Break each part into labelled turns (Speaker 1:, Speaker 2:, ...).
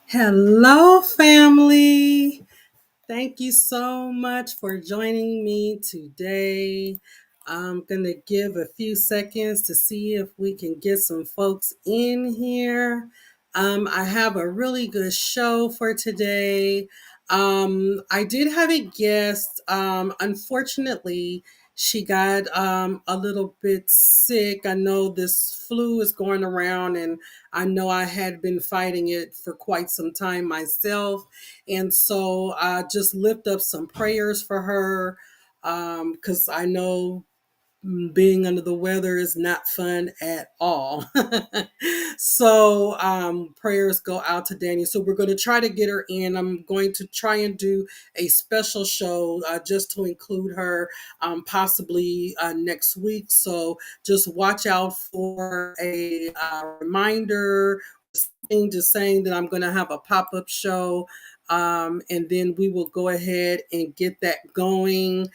Speaker 1: Hello, family. Thank you so much for joining me today. I'm going to give a few seconds to see if we can get some folks in here. I have a really good show for today. I did have a guest. Unfortunately, she got a little bit sick. I know this flu is going around, and I know I had been fighting it for quite some time myself. And so I just lift up some prayers for her because I know being under the weather is not fun at all. So prayers go out to Danny. So we're going to try to get her in. I'm going to try and do a special show just to include her possibly next week. So just watch out for a reminder, something just saying that I'm going to have a pop-up show. And then we will go ahead and get that going.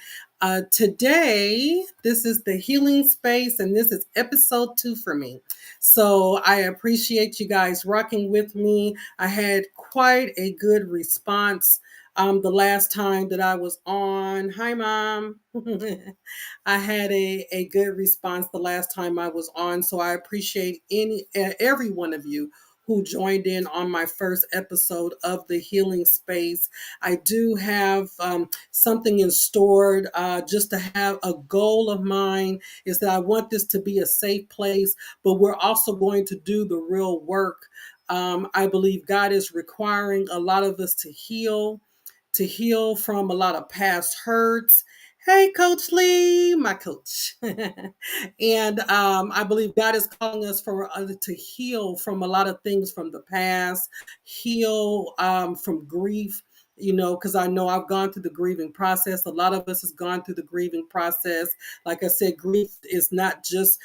Speaker 1: Today, this is the healing space, and this is episode 2 for me. So I appreciate you guys rocking with me. I had quite a good response the last time that I was on. Hi, Mom. I had a good response the last time I was on, so I appreciate every one of you who joined in on my first episode of the healing space. I do have something in store just to have a goal of mine is that I want this to be a safe place, but we're also going to do the real work. I believe God is requiring a lot of us to heal from a lot of past hurts. Hey, Coach Lee, my coach. And I believe God is calling us to heal from a lot of things from the past, heal from grief, because I know I've gone through the grieving process. A lot of us has gone through the grieving process. Like I said, grief is not just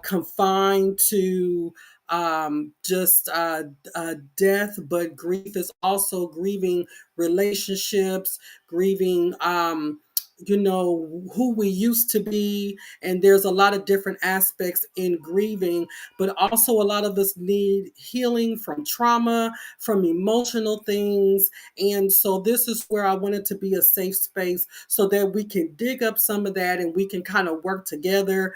Speaker 1: confined to just death, but grief is also grieving relationships, grieving who we used to be. And there's a lot of different aspects in grieving, but also a lot of us need healing from trauma, from emotional things. And so this is where I wanted to be a safe space so that we can dig up some of that and we can kind of work together.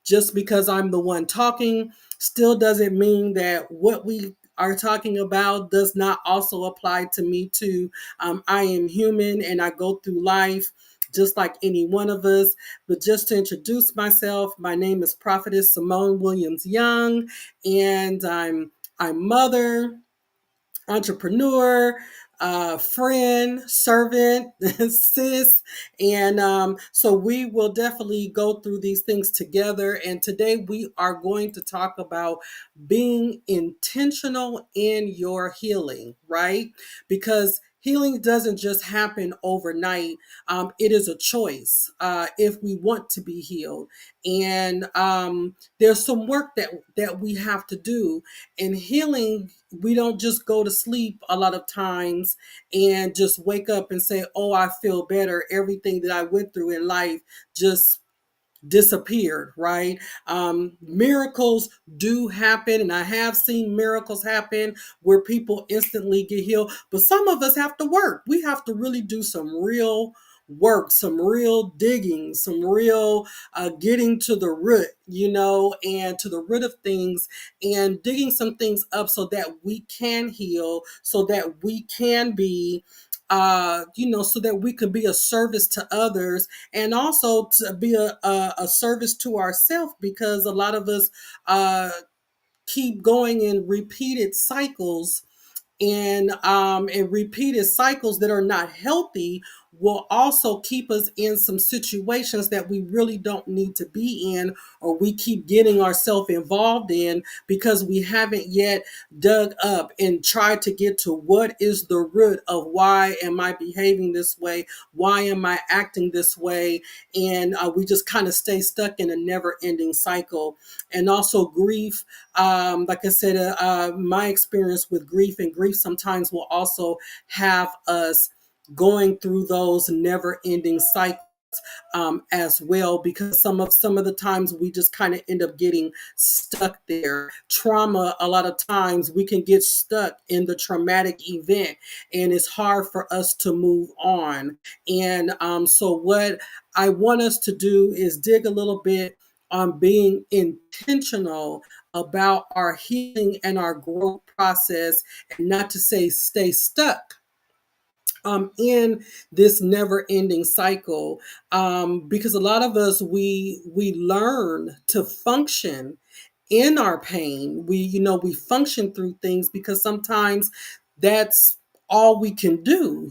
Speaker 1: Just because I'm the one talking still doesn't mean that what we are talking about does not also apply to me too. I am human and I go through life just like any one of us. But just to introduce myself, my name is Prophetess Simone Williams Young, and I'm mother, entrepreneur, friend, servant, sis. And so we will definitely go through these things together. And today we are going to talk about being intentional in your healing, right? Because healing doesn't just happen overnight. It is a choice if we want to be healed. And there's some work that we have to do. In healing, we don't just go to sleep a lot of times and just wake up and say, oh, I feel better. Everything that I went through in life just disappeared, right? Miracles do happen, and I have seen miracles happen where people instantly get healed. But some of us have to work. We have to really do some real work, some real digging, some real getting to the root, and to the root of things and digging some things up so that we can heal, so that we can be so that we can be a service to others and also to be a service to ourselves, because a lot of us uh, keep going in repeated cycles, and repeated cycles that are not healthy will also keep us in some situations that we really don't need to be in, or we keep getting ourselves involved in because we haven't yet dug up and tried to get to what is the root of why am I behaving this way, why am I acting this way. And we just kind of stay stuck in a never ending cycle. And also grief, like I said, my experience with grief, and grief sometimes will also have us going through those never ending cycles as well, because some of the times we just kind of end up getting stuck there. Trauma, a lot of times we can get stuck in the traumatic event, and it's hard for us to move on. And so what I want us to do is dig a little bit on being intentional about our healing and our growth process, and not to say stay stuck in this never-ending cycle, because a lot of us, we learn to function in our pain. We function through things because sometimes that's all we can do.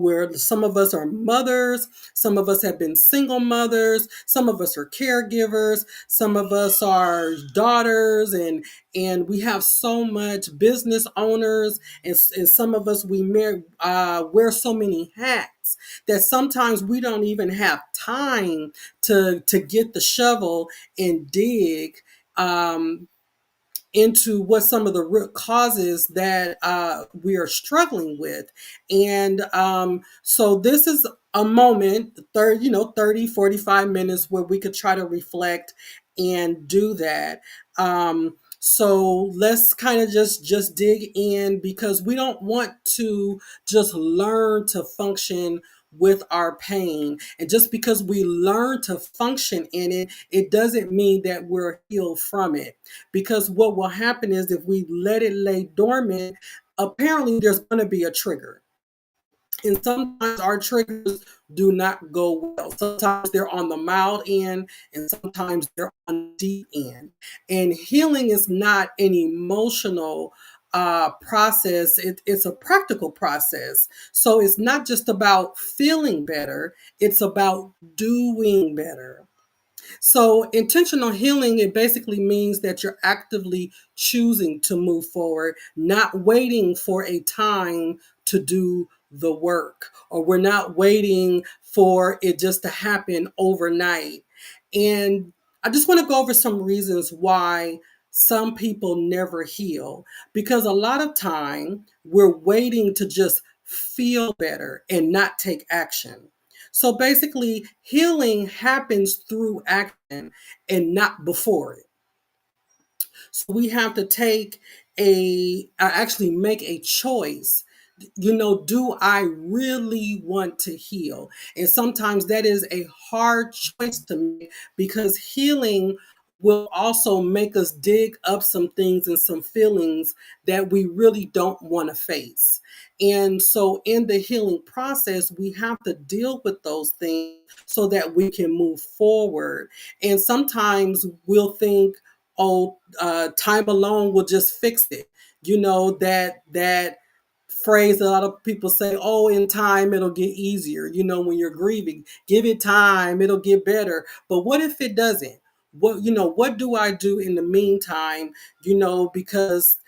Speaker 1: Where some of us are mothers, some of us have been single mothers, some of us are caregivers, some of us are daughters, and we have so much business owners, and some of us wear so many hats that sometimes we don't even have time to get the shovel and dig um, into what some of the root causes that we are struggling with. And so this is a moment, 30, 45 minutes where we could try to reflect and do that. So let's kind of just dig in, because we don't want to just learn to function with our pain. And just because we learn to function in it, it doesn't mean that we're healed from it. Because what will happen is, if we let it lay dormant, apparently there's going to be a trigger. And sometimes our triggers do not go well. Sometimes they're on the mild end, and sometimes they're on the deep end. And healing is not an emotional process, it's a practical process. So it's not just about feeling better, it's about doing better. So, intentional healing, it basically means that you're actively choosing to move forward, not waiting for a time to do the work, or we're not waiting for it just to happen overnight. And I just want to go over some reasons why some people never heal, because a lot of time we're waiting to just feel better and not take action. So basically, healing happens through action and not before it. So we have to actually make a choice. Do I really want to heal? And sometimes that is a hard choice to make, because healing will also make us dig up some things and some feelings that we really don't want to face. And so in the healing process, we have to deal with those things so that we can move forward. And sometimes we'll think, oh, time alone will just fix it. That phrase a lot of people say, oh, in time it'll get easier. When you're grieving, give it time, it'll get better. But what if it doesn't? What do I do in the meantime? Because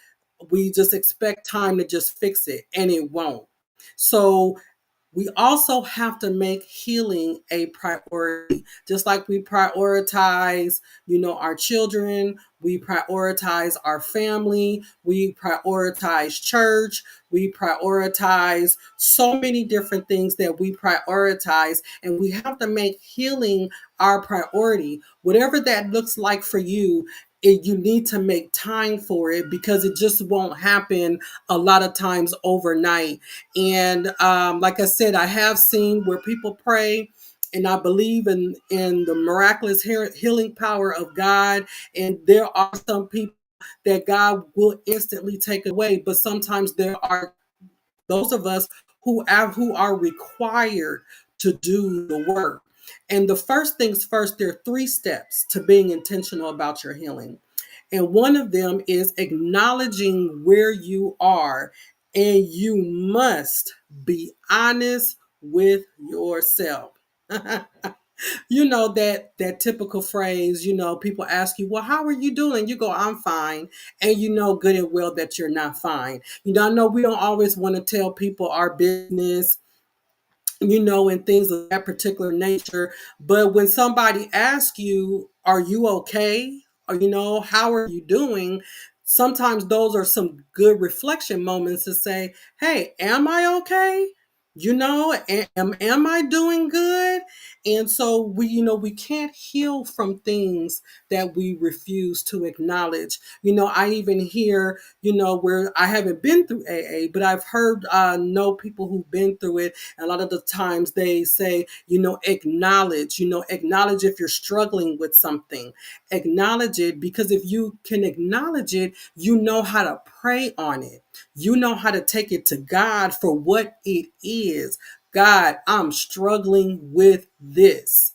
Speaker 1: we just expect time to just fix it, and it won't. So we also have to make healing a priority, just like we prioritize, our children, we prioritize our family, we prioritize church, we prioritize so many different things that we prioritize, and we have to make healing our priority. Whatever that looks like for you, you need to make time for it, because it just won't happen a lot of times overnight. And like I said, I have seen where people pray, and I believe in the miraculous healing power of God. And there are some people that God will instantly take away, but sometimes there are those of us who are required to do the work. And the first things first, there are 3 steps to being intentional about your healing. And one of them is acknowledging where you are. And you must be honest with yourself. That typical phrase, people ask you, well, how are you doing? You go, I'm fine. And you know good and well that you're not fine. I know we don't always want to tell people our business, and things of that particular nature. But when somebody asks you, are you okay? Or, how are you doing? Sometimes those are some good reflection moments to say, hey, am I okay? Am I doing good? And so we can't heal from things that we refuse to acknowledge. I even hear, where I haven't been through AA, but I've heard, know people who've been through it. And a lot of the times they say, acknowledge if you're struggling with something, acknowledge it, because if you can acknowledge it, you know how to pray on it. You know how to take it to God for what it is. God, I'm struggling with this.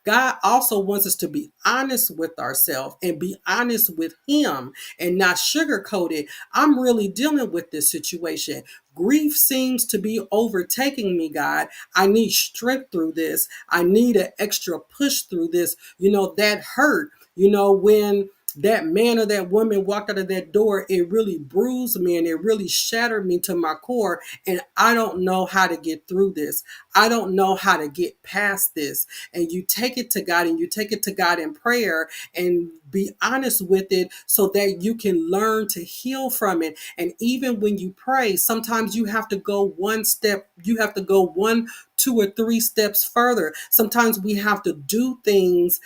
Speaker 1: God also wants us to be honest with ourselves and be honest with Him and not sugarcoat it. I'm really dealing with this situation. Grief seems to be overtaking me, God. I need strength through this. I need an extra push through this. That hurt. When that man or that woman walked out of that door, it really bruised me and it really shattered me to my core. And I don't know how to get through this. I don't know how to get past this. And you take it to God, and you take it to God in prayer and be honest with it so that you can learn to heal from it. And even when you pray, sometimes you have to go one step, you have to go one, two, or three steps further. Sometimes we have to do things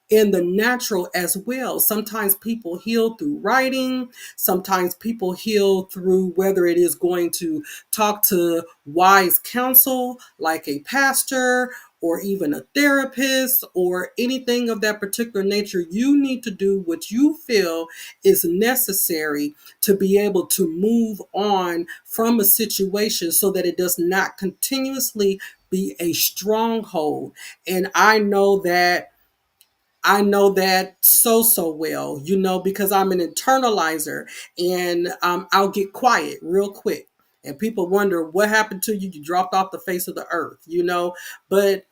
Speaker 1: in the natural as well. Sometimes people heal through writing. Sometimes people heal through whether it is going to talk to wise counsel like a pastor or even a therapist or anything of that particular nature. You need to do what you feel is necessary to be able to move on from a situation so that it does not continuously be a stronghold. And I know that so well, because I'm an internalizer, and I'll get quiet real quick. And people wonder what happened to you. You dropped off the face of the earth. But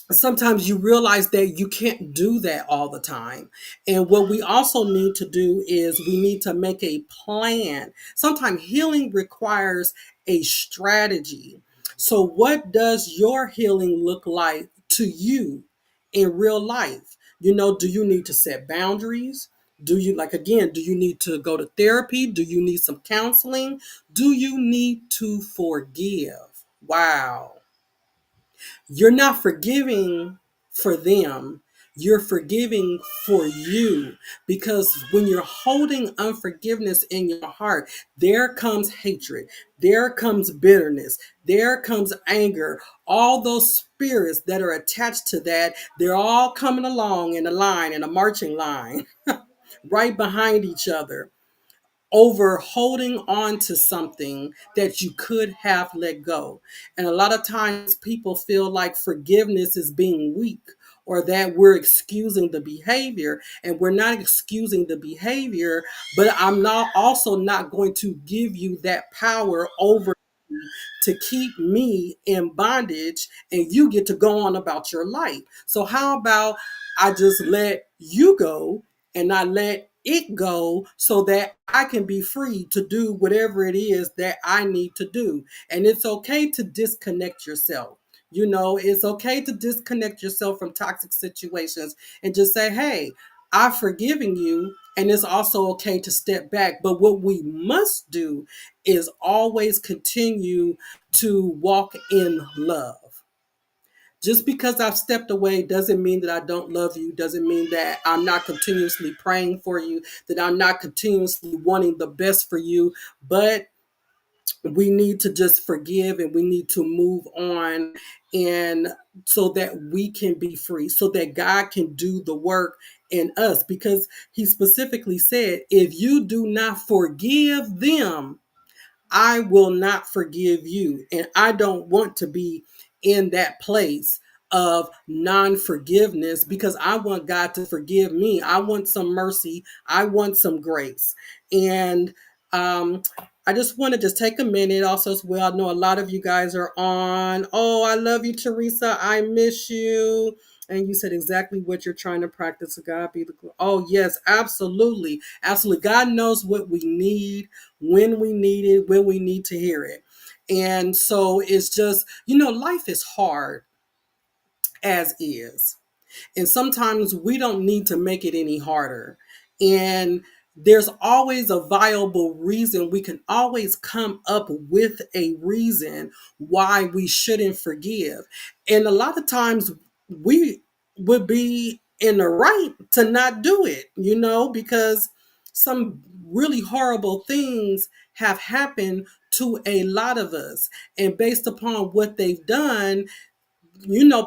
Speaker 1: sometimes you realize that you can't do that all the time. And what we also need to do is we need to make a plan. Sometimes healing requires a strategy. So, what does your healing look like to you in real life? Do you need to set boundaries? Do you need to go to therapy? Do you need some counseling? Do you need to forgive? Wow. You're not forgiving for them. You're forgiving for you, because when you're holding unforgiveness in your heart, there comes hatred, there comes bitterness, there comes anger. All those spirits that are attached to that, they're all coming along in a line, in a marching line, right behind each other, over holding on to something that you could have let go. And a lot of times people feel like forgiveness is being weak, or that we're excusing the behavior, and we're not excusing the behavior, but I'm not also not going to give you that power over to keep me in bondage, and you get to go on about your life. So how about I just let you go, and I let it go, so that I can be free to do whatever it is that I need to do. And it's okay to disconnect yourself. It's okay to disconnect yourself from toxic situations and just say, hey, I've forgiven you. And it's also okay to step back. But what we must do is always continue to walk in love. Just because I've stepped away doesn't mean that I don't love you, doesn't mean that I'm not continuously praying for you, that I'm not continuously wanting the best for you. But we need to just forgive, and we need to move on, and so that we can be free, so that God can do the work in us, because He specifically said, if you do not forgive them, I will not forgive you. And I don't want to be in that place of non forgiveness, because I want God to forgive me. I want some mercy. I want some grace. And I just want to just take a minute also as well. I know a lot of you guys are on. Oh, I love you, Teresa. I miss you. And you said exactly what you're trying to practice. To God be the glory. Oh, yes, absolutely. Absolutely. God knows what we need, when we need it, when we need to hear it. And so it's just, life is hard as is. And sometimes we don't need to make it any harder. And there's always a viable reason. We can always come up with a reason why we shouldn't forgive. And a lot of times we would be in the right to not do it, because some really horrible things have happened to a lot of us. And based upon what they've done,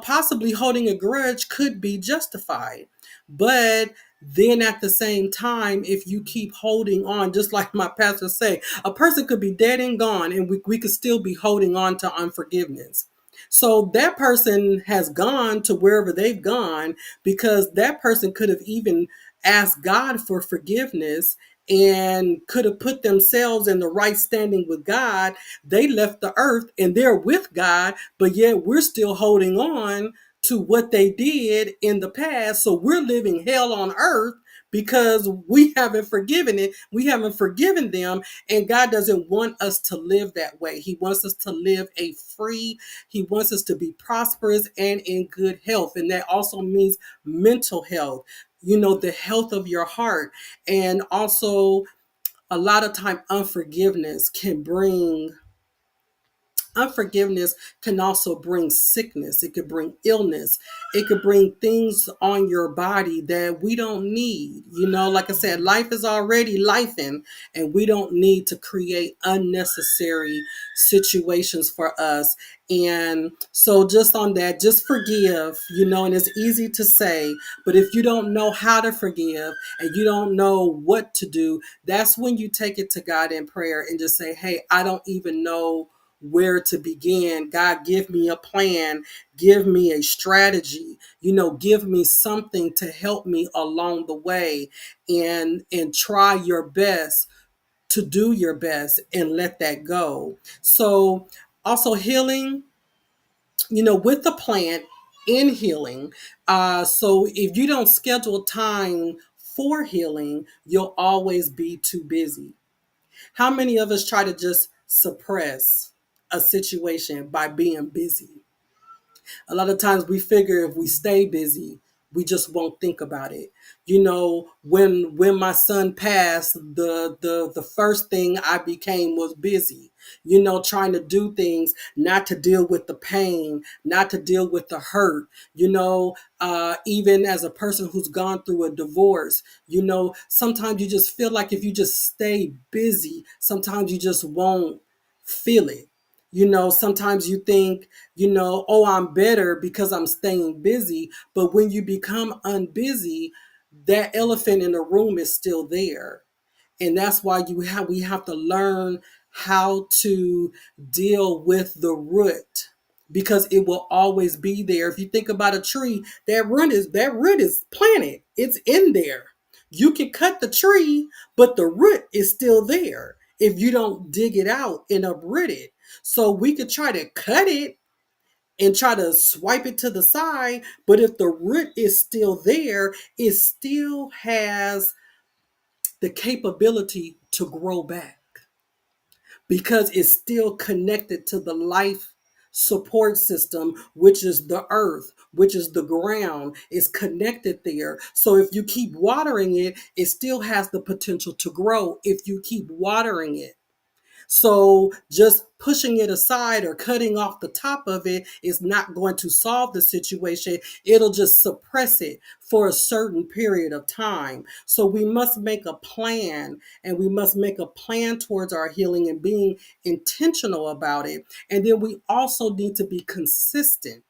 Speaker 1: possibly holding a grudge could be justified. But then at the same time, if you keep holding on, just like my pastor say, a person could be dead and gone, and we could still be holding on to unforgiveness. So that person has gone to wherever they've gone, because that person could have even asked God for forgiveness and could have put themselves in the right standing with God. They left the earth and they're with God, but yet we're still holding on to what they did in the past. So we're living hell on earth because we haven't forgiven it. We haven't forgiven them. And God doesn't want us to live that way. He wants us to live a free, He wants us to be prosperous and in good health. And that also means mental health, the health of your heart. And also, a lot of time, unforgiveness can also bring sickness. It could bring illness. It could bring things on your body that we don't need. Like I said, life is already lifing, and we don't need to create unnecessary situations for us. And so just on that, just forgive, and it's easy to say, but if you don't know how to forgive and you don't know what to do, that's when you take it to God in prayer and just say, hey, I don't even know where to begin. God, give me a plan, give me a strategy, give me something to help me along the way, and try your best to do your best and let that go. So also healing, with the plant in healing. So if you don't schedule time for healing, you'll always be too busy. How many of us try to just suppress a situation by being busy? A lot of times we figure if we stay busy, we just won't think about it. When my son passed, the first thing I became was busy. Trying to do things, not to deal with the pain, not to deal with the hurt. Even as a person who's gone through a divorce, sometimes you just feel like if you just stay busy, sometimes you just won't feel it. Sometimes you think, oh, I'm better because I'm staying busy. But when you become unbusy, that elephant in the room is still there. And that's why we have to learn how to deal with the root, because it will always be there. If you think about a tree, that root is planted. It's in there. You can cut the tree, but the root is still there if you don't dig it out and uproot it. So we could try to cut it and try to swipe it to the side, but if the root is still there, it still has the capability to grow back, because it's still connected to the life support system, which is the earth, which is the ground, is connected there. So if you keep watering it, it still has the potential to grow if you keep watering it. So just pushing it aside or cutting off the top of it is not going to solve the situation. It'll just suppress it for a certain period of time. So we must make a plan, and we must make a plan towards our healing and being intentional about it. And then we also need to be consistent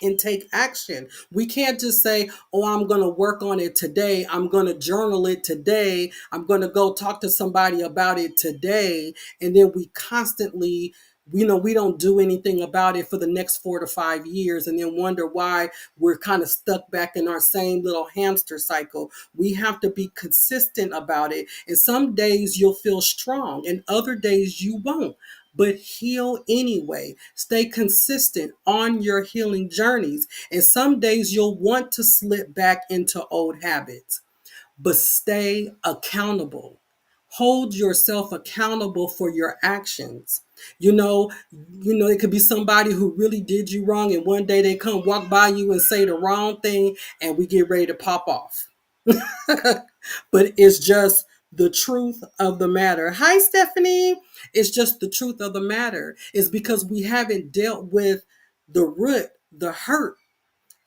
Speaker 1: and take action. We can't just say, oh, I'm going to work on it today. I'm going to journal it today. I'm going to go talk to somebody about it today. And then we constantly, we don't do anything about it for the next 4 to 5 years, and then wonder why we're kind of stuck back in our same little hamster cycle. We have to be consistent about it. And some days you'll feel strong and other days you won't, but heal anyway. Stay consistent on your healing journeys. And some days you'll want to slip back into old habits, but stay accountable. Hold yourself accountable for your actions. It could be somebody who really did you wrong, and one day they come walk by you and say the wrong thing, and we get ready to pop off. but it's just the truth of the matter. Hi, Stephanie. It's just the truth of the matter. It's because we haven't dealt with the root, the hurt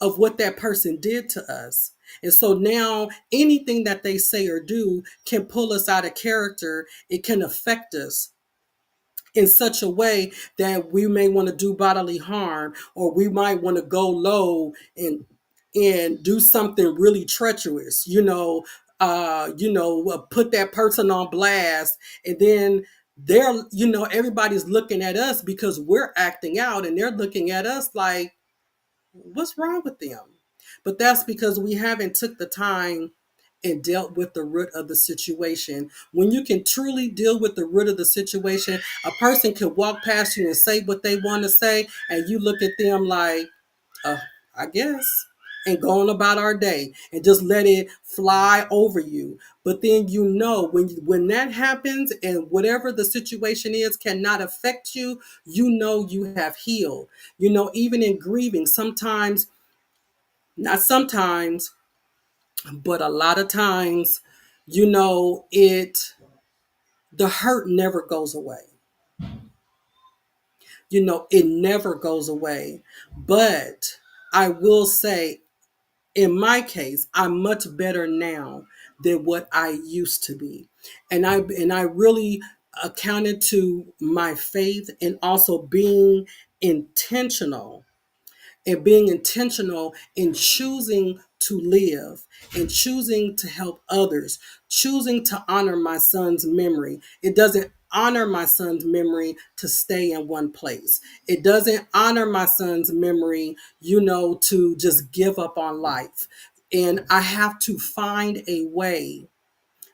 Speaker 1: of what that person did to us. And so now anything that they say or do can pull us out of character. It can affect us in such a way that we may want to do bodily harm, or we might want to go low and do something really treacherous, put that person on blast. And then everybody's looking at us because we're acting out, and they're looking at us like, what's wrong with them? But that's because we haven't took the time and dealt with the root of the situation. When you can truly deal with the root of the situation, a person can walk past you and say what they want to say, and you look at them like, uh, I guess, and go on about our day and just let it fly over you. But then when that happens and whatever the situation is cannot affect you, you have healed. Even in grieving, sometimes, not sometimes, but a lot of times, it the hurt never goes away. It never goes away. But I will say, in my case, I'm much better now than what I used to be. And I really accounted to my faith and also intentional being intentional in choosing to live and choosing to help others, choosing to honor my son's memory. It doesn't honor my son's memory to stay in one place. It doesn't honor my son's memory, to just give up on life. And I have to find a way,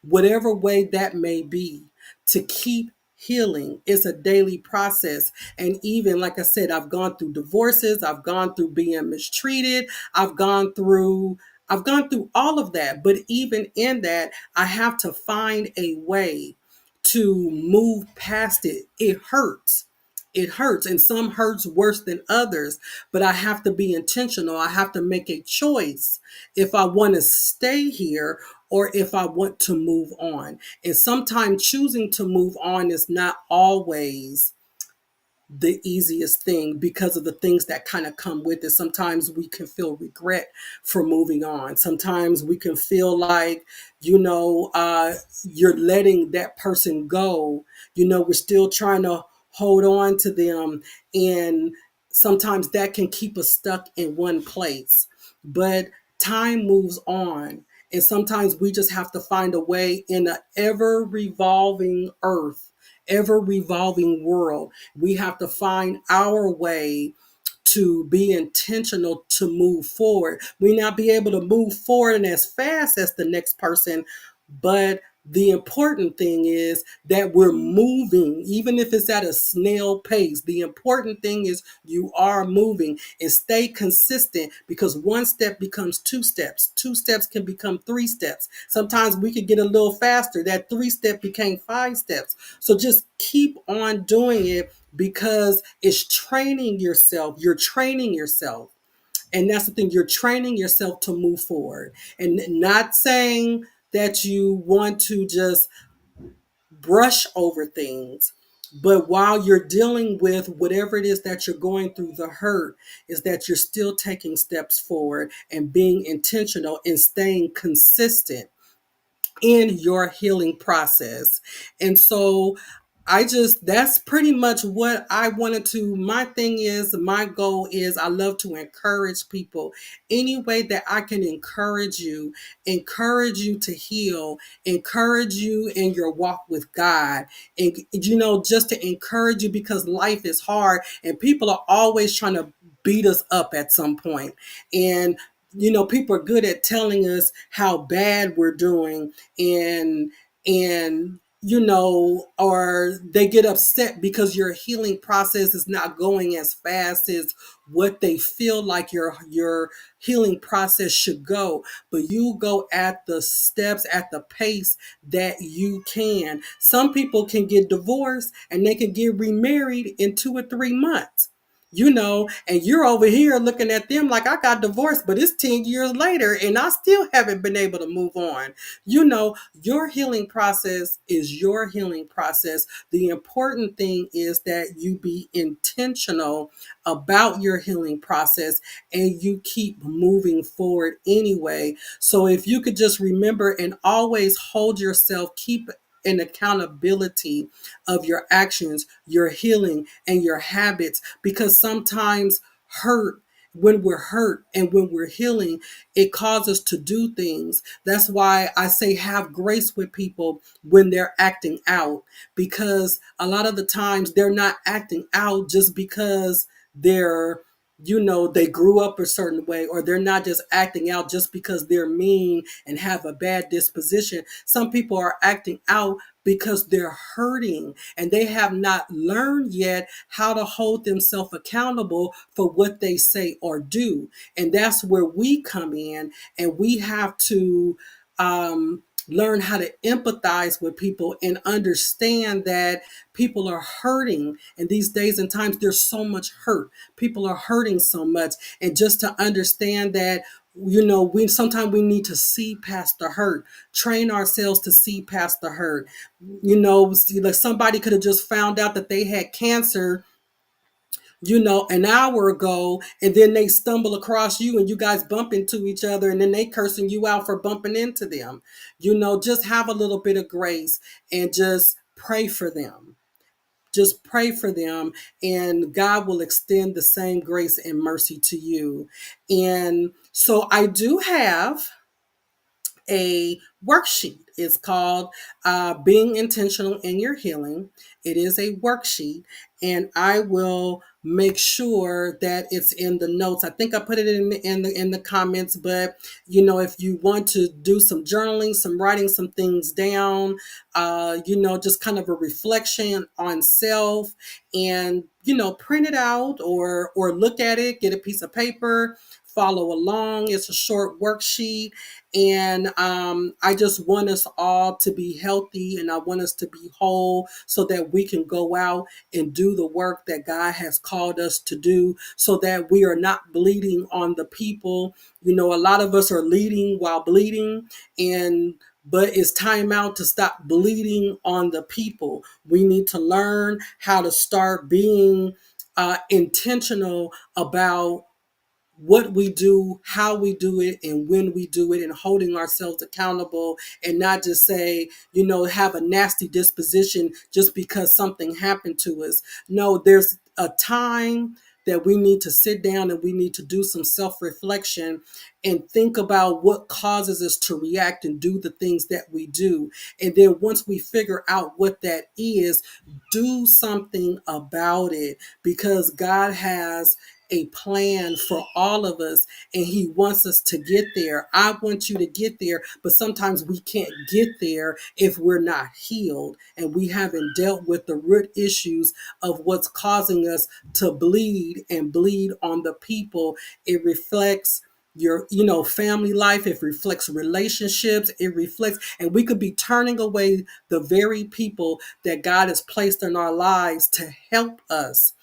Speaker 1: whatever way that may be, to keep healing. It's a daily process. And even like I said, I've gone through divorces, I've gone through being mistreated, I've gone through all of that. But even in that, I have to find a way to move past it. It hurts. It hurts, and some hurts worse than others, but I have to be intentional. I have to make a choice if I want to stay here or if I want to move on. And sometimes choosing to move on is not always the easiest thing because of the things that kind of come with it. Sometimes we can feel regret for moving on. Sometimes we can feel like, you're letting that person go. We're still trying to hold on to them. And sometimes that can keep us stuck in one place. But time moves on. And sometimes we just have to find a way in an ever revolving earth, ever revolving world. We have to find our way to be intentional to move forward. We not be able to move forward and as fast as the next person, but the important thing is that we're moving, even if it's at a snail pace. The important thing is you are moving, and stay consistent, because one step becomes two steps. Two steps can become three steps. Sometimes we could get a little faster. That three step became five steps. So just keep on doing it because it's training yourself. You're training yourself. And that's the thing, you're training yourself to move forward. And not saying that you want to just brush over things, but while you're dealing with whatever it is that you're going through, the hurt, is that you're still taking steps forward and being intentional and staying consistent in your healing process. And so that's pretty much what I wanted to. My goal is, I love to encourage people any way that I can encourage you to heal, encourage you in your walk with God. And, just to encourage you, because life is hard and people are always trying to beat us up at some point. And, people are good at telling us how bad we're doing, and or they get upset because your healing process is not going as fast as what they feel like your healing process should go. But you go at the steps, at the pace that you can. Some people can get divorced and they can get remarried in 2 or 3 months. and you're over here looking at them like I got divorced, but it's 10 years later and I still haven't been able to move on. Your healing process is your healing process. The important thing is that you be intentional about your healing process and you keep moving forward anyway. So if you could just remember and always hold yourself, keep an accountability of your actions, your healing, and your habits, because sometimes hurt, when we're hurt and when we're healing, it causes us to do things. That's why I say have grace with people when they're acting out, because a lot of the times they're not acting out just because they're they grew up a certain way, or they're not just acting out just because they're mean and have a bad disposition. Some people are acting out because they're hurting and they have not learned yet how to hold themselves accountable for what they say or do. And that's where we come in, and we have to learn how to empathize with people and understand that people are hurting. And these days and times, there's so much hurt. People are hurting so much. And just to understand that, we sometimes we need to see past the hurt, train ourselves to see past the hurt. Like somebody could have just found out that they had cancer, an hour ago, and then they stumble across you and you guys bump into each other, and then they cursing you out for bumping into them. Just have a little bit of grace and just pray for them. Just pray for them, and God will extend the same grace and mercy to you. And so I do have a worksheet. It's called Being Intentional in Your Healing. It is a worksheet, and I will make sure that it's in the notes. I think I put it in the comments, but if you want to do some journaling, some writing some things down, just kind of a reflection on self, and print it out or look at it, get a piece of paper, follow along. It's a short worksheet, and I just want us all to be healthy, and I want us to be whole so that we can go out and do the work that God has called us to do, so that we are not bleeding on the people. A lot of us are leading while bleeding, but it's time out to stop bleeding on the people. We need to learn how to start being intentional about what we do, how we do it, and when we do it, and holding ourselves accountable, and not just say, have a nasty disposition just because something happened to us. No, there's a time that we need to sit down and we need to do some self-reflection and think about what causes us to react and do the things that we do. And then once we figure out what that is, do something about it, because God has a plan for all of us, and he wants us to get there. I want you to get there, but sometimes we can't get there if we're not healed and we haven't dealt with the root issues of what's causing us to bleed and bleed on the people. It reflects your family life, it reflects relationships, it reflects, and we could be turning away the very people that God has placed in our lives to help us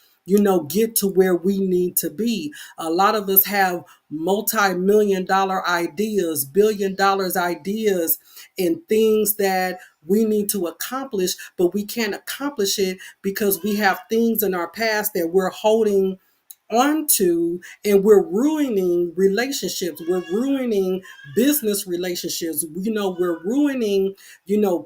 Speaker 1: get to where we need to be. A lot of us have multi-million dollar ideas, billion dollars ideas, and things that we need to accomplish, but we can't accomplish it because we have things in our past that we're holding onto, and we're ruining relationships, we're ruining business relationships, we're ruining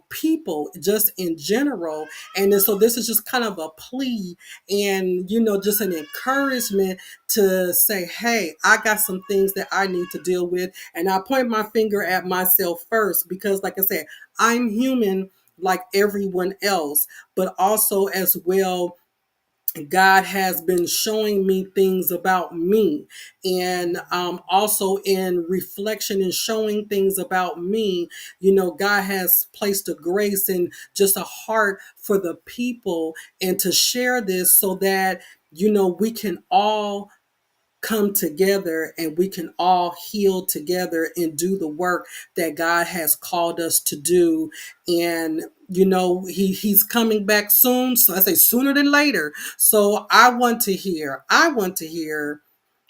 Speaker 1: people just in general. And then, so this is just kind of a plea, and just an encouragement to say, hey, I got some things that I need to deal with, and I point my finger at myself first, because like I said, I'm human like everyone else, but also as well, God has been showing me things about me, and also in reflection and showing things about me, God has placed a grace and just a heart for the people, and to share this so that we can all come together and we can all heal together and do the work that God has called us to do. And he's coming back soon. So I say sooner than later. So I want to hear,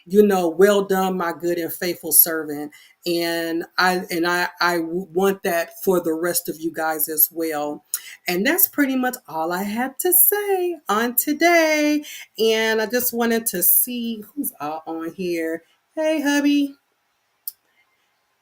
Speaker 1: well done, my good and faithful servant. And I want that for the rest of you guys as well. And that's pretty much all I had to say on today. And I just wanted to see who's all on here. Hey, hubby.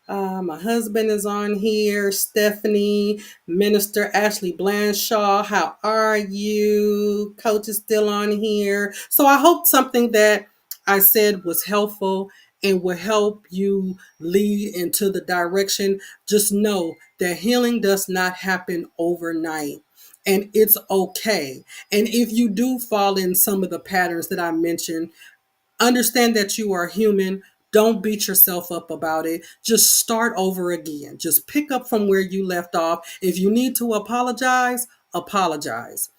Speaker 1: My husband is on here, Stephanie, Minister Ashley Blanshaw. How are you? Coach is still on here. So I hope something that I said was helpful and will help you lead into the direction. Just know that healing does not happen overnight. And it's okay. And if you do fall in some of the patterns that I mentioned, understand that you are human. Don't beat yourself up about it. Just start over again. Just pick up from where you left off. If you need to apologize, apologize.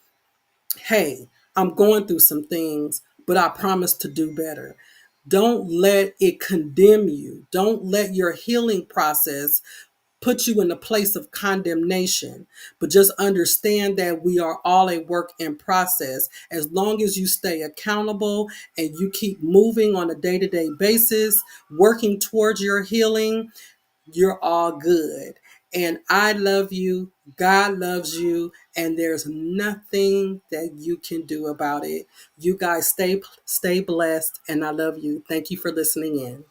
Speaker 1: Hey, I'm going through some things, but I promise to do better. Don't let it condemn you. Don't let your healing process put you in a place of condemnation, but just understand that we are all a work in process. As long as you stay accountable and you keep moving on a day-to-day basis, working towards your healing, you're all good. And I love you. God loves you. And there's nothing that you can do about it. You guys stay blessed. And I love you. Thank you for listening in.